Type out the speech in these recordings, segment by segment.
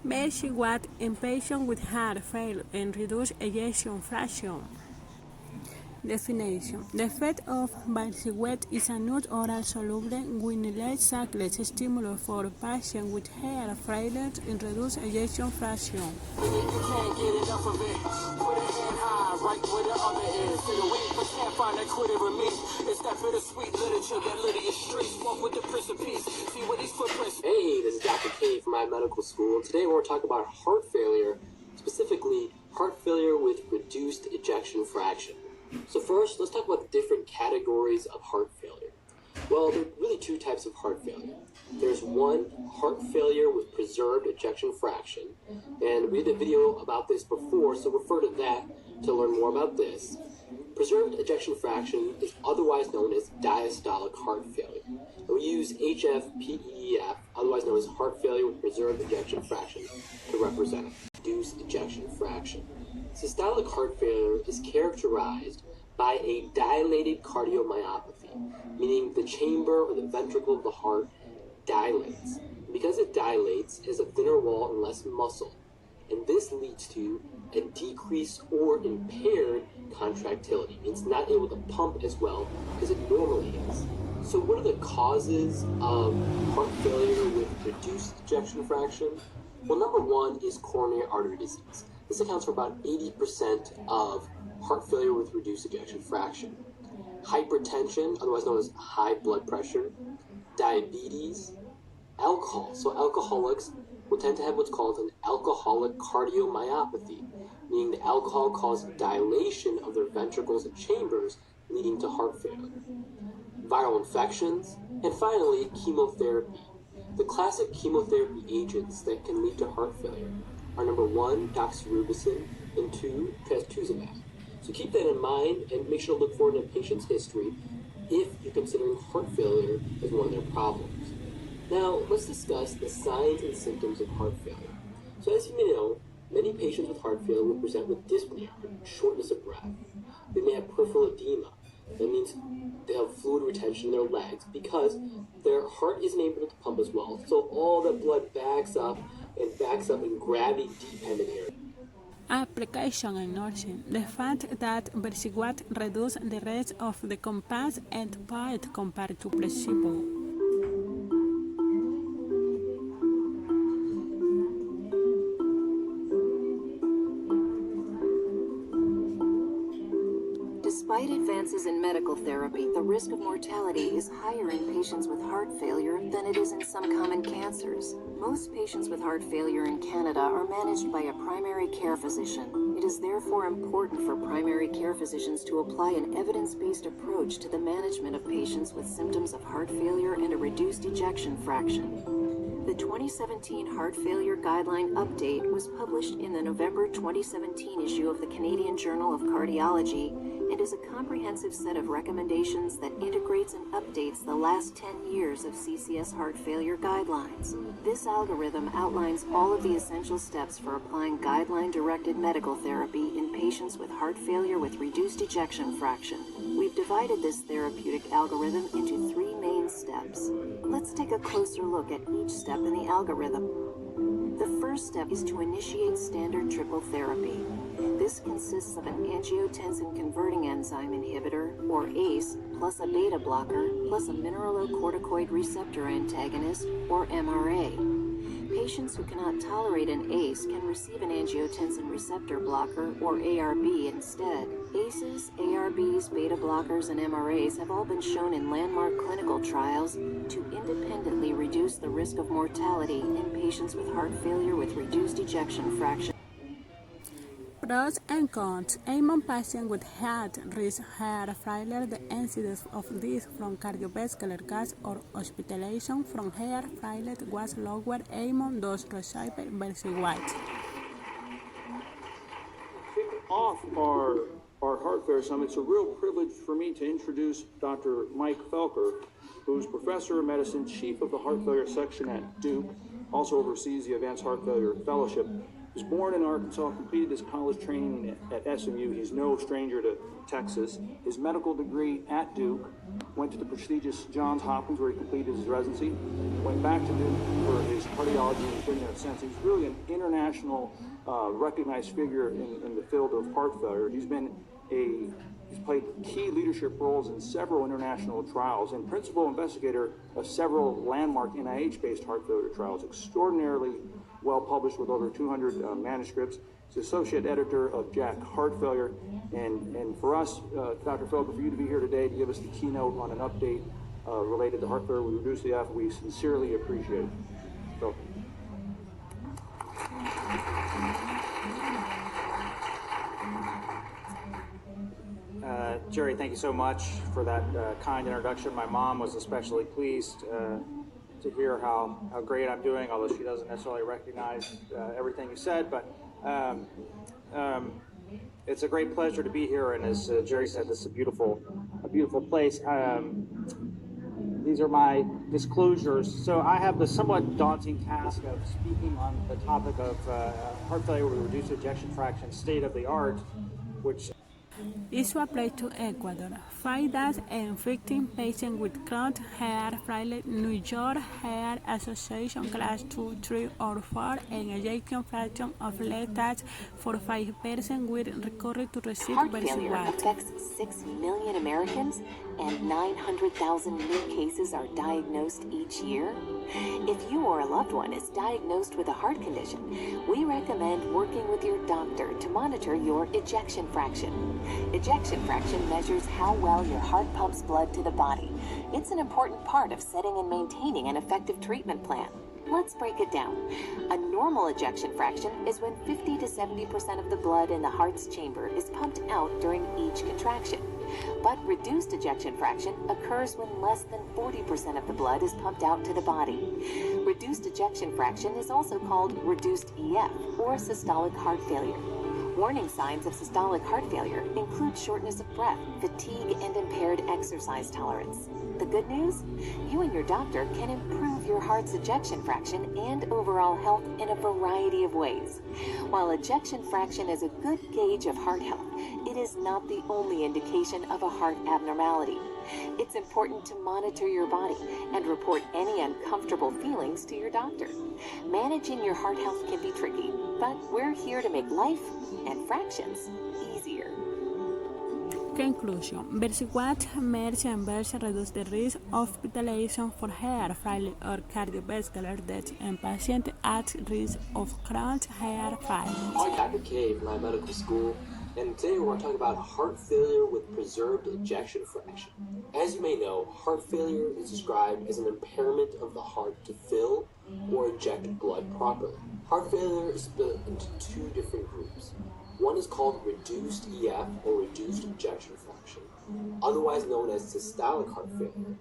Vericiguat in patients with heart failure and reduced ejection fraction. Definition. The effect of Vericiguat is a not-oral soluble guanylate cyclase stimulus for patients with heart failure and reduced ejection fraction. You can't get enough of it. Put a hand high, right where the other is. To the weak, but can't find that quitter in me. It's that bittersweet literature that Lydia streets walk with the Prince of Peace. See where these footprints. Hey, this is Dr. K from my medical school. Today we're going to talk about heart failure, specifically heart failure with reduced ejection fraction. So first, let's talk about the different categories of heart failure. Well, there are really two types of heart failure. There's one, heart failure with preserved ejection fraction. And we did a video about this before, so refer to that to learn more about this. Preserved ejection fraction is otherwise known as diastolic heart failure. And we use HFpEF, otherwise known as heart failure with preserved ejection fraction, to represent reduced ejection fraction. Systolic heart failure is characterized by a dilated cardiomyopathy, meaning the chamber or the ventricle of the heart dilates. And because it dilates, it has a thinner wall and less muscle. And this leads to a decreased or impaired contractility. It's not able to pump as well as it normally is. So what are the causes of heart failure with reduced ejection fraction? Well, number one is coronary artery disease. This accounts for about 80% of heart failure with reduced ejection fraction. Hypertension, otherwise known as high blood pressure, diabetes, alcohol. So alcoholics will tend to have what's called an alcoholic cardiomyopathy, meaning the alcohol causes dilation of their ventricles and chambers, leading to heart failure. Viral infections, and finally, chemotherapy. The classic chemotherapy agents that can lead to heart failure are number one, doxorubicin, and two, trastuzumab. So keep that in mind and make sure to look forward to a patient's history if you're considering heart failure as one of their problems. Now, let's discuss the signs and symptoms of heart failure. So as you may know, many patients with heart failure will present with dyspnea, shortness of breath. They may have peripheral edema. That means they have fluid retention in their legs because their heart isn't able to pump as well. So all the blood backs up in gravity-dependent areas. Application and nursing. The fact that Vericiguat reduces the rest of the compass endpoint compared to placebo. Despite advances in medical therapy, the risk of mortality is higher in patients with heart failure than it is in some common cancers. Most patients with heart failure in Canada are managed by a primary care physician. It is therefore important for primary care physicians to apply an evidence-based approach to the management of patients with symptoms of heart failure and a reduced ejection fraction. The 2017 Heart Failure Guideline Update was published in the November 2017 issue of the Canadian Journal of Cardiology and is a comprehensive set of recommendations that integrates and updates the last 10 years of CCS heart failure guidelines. This algorithm outlines all of the essential steps for applying guideline-directed medical therapy in patients with heart failure with reduced ejection fraction. We've divided this therapeutic algorithm into three main steps. Let's take a closer look at each step in the algorithm. The first step is to initiate standard triple therapy. This consists of an angiotensin converting enzyme inhibitor, or ACE, plus a beta blocker, plus a mineralocorticoid receptor antagonist, or MRA. Patients who cannot tolerate an ACE can receive an angiotensin receptor blocker, or ARB, instead. ACEs, ARBs, beta blockers, and MRAs have all been shown in landmark clinical trials to independently reduce the risk of mortality in patients with heart failure with reduced ejection fraction. Pros and cons. Among patients with high-risk heart failure, the incidence of this from cardiovascular cause or hospitalization from heart failure was lower among those received Vericiguat. Kick off our Heart Failure Summit, it's a real privilege for me to introduce Dr. Mike Felker, who's Professor of Medicine, Chief of the Heart Failure Section at Duke, also oversees the Advanced Heart Failure Fellowship. He was born in Arkansas, completed his college training at SMU. He's no stranger to Texas. His medical degree at Duke, went to the prestigious Johns Hopkins where he completed his residency, went back to Duke for his cardiology and has been there since. He's really an international recognized figure in the field of heart failure. He's played key leadership roles in several international trials and principal investigator of several landmark NIH-based heart failure trials, extraordinarily well published with over 200 manuscripts. He's associate editor of JACC Heart Failure. And for us, Dr. Felker, for you to be here today to give us the keynote on an update related to heart failure with reduced EF, we sincerely appreciate it. So. Jerry, thank you so much for that kind introduction. My mom was especially pleased to hear how great I'm doing, although she doesn't necessarily recognize everything you said. But it's a great pleasure to be here, and as Jerry said, this is a beautiful place. These are my disclosures. So I have the somewhat daunting task of speaking on the topic of heart failure with reduced ejection fraction, state of the art, which Issue applied to Ecuador. 5 deaths and 15 patients with chronic heart failure. New York Heart Association Class 2, 3, or 4, and ejection fraction of less than 45% will recur to receive Heart failure Vericiguat. affects 6 million Americans, and 900,000 new cases are diagnosed each year. If you or a loved one is diagnosed with a heart condition, we recommend working with your doctor to monitor your ejection fraction. Ejection fraction measures how well your heart pumps blood to the body. It's an important part of setting and maintaining an effective treatment plan. Let's break it down. A normal ejection fraction is when 50 to 70% of the blood in the heart's chamber is pumped out during each contraction. But reduced ejection fraction occurs when less than 40% of the blood is pumped out to the body. Reduced ejection fraction is also called reduced EF, or systolic heart failure. Warning signs of systolic heart failure include shortness of breath, fatigue, and impaired exercise tolerance. The good news? You and your doctor can improve your heart's ejection fraction and overall health in a variety of ways. While ejection fraction is a good gauge of heart health, it is not the only indication of a heart abnormality. It's important to monitor your body and report any uncomfortable feelings to your doctor. Managing your heart health can be tricky, but we're here to make life and fractions easier. Conclusion. Vericiguat merge and verge reduce the risk of hospitalization for heart failure or cardiovascular death in patients at risk of chronic heart failure. I'm Dr. K from my medical school, and today we're going to talk about heart failure with preserved ejection fraction. As you may know, heart failure is described as an impairment of the heart to fill or eject blood properly. Heart failure is split into two different groups. One is called reduced EF, or reduced ejection fraction, otherwise known as systolic heart failure,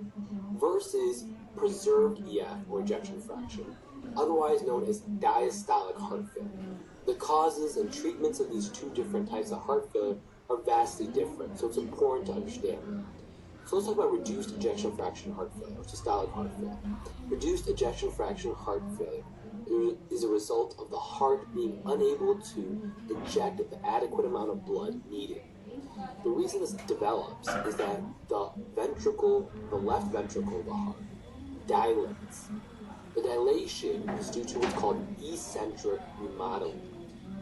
versus preserved EF, or ejection fraction, otherwise known as diastolic heart failure. The causes and treatments of these two different types of heart failure are vastly different, so it's important to understand. So let's talk about reduced ejection fraction heart failure, or systolic heart failure. Reduced ejection fraction heart failure is a result of the heart being unable to eject the adequate amount of blood needed. The reason this develops is that the left ventricle of the heart, dilates. The dilation is due to what's called eccentric remodeling.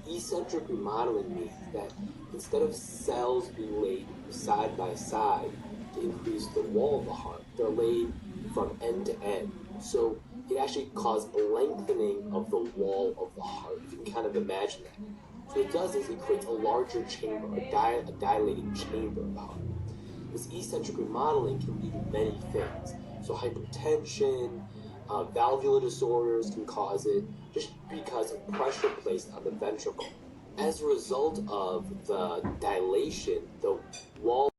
Eccentric remodeling means that instead of cells being laid side by side to increase the wall of the heart, they're laid from end to end. So it actually causes a lengthening of the wall of the heart. You can kind of imagine that. So it does is it creates a larger chamber, a dilating chamber of the heart. This eccentric remodeling can lead to many things. So hypertension, valvular disorders can cause it just because of pressure placed on the ventricle. As a result of the dilation, the wall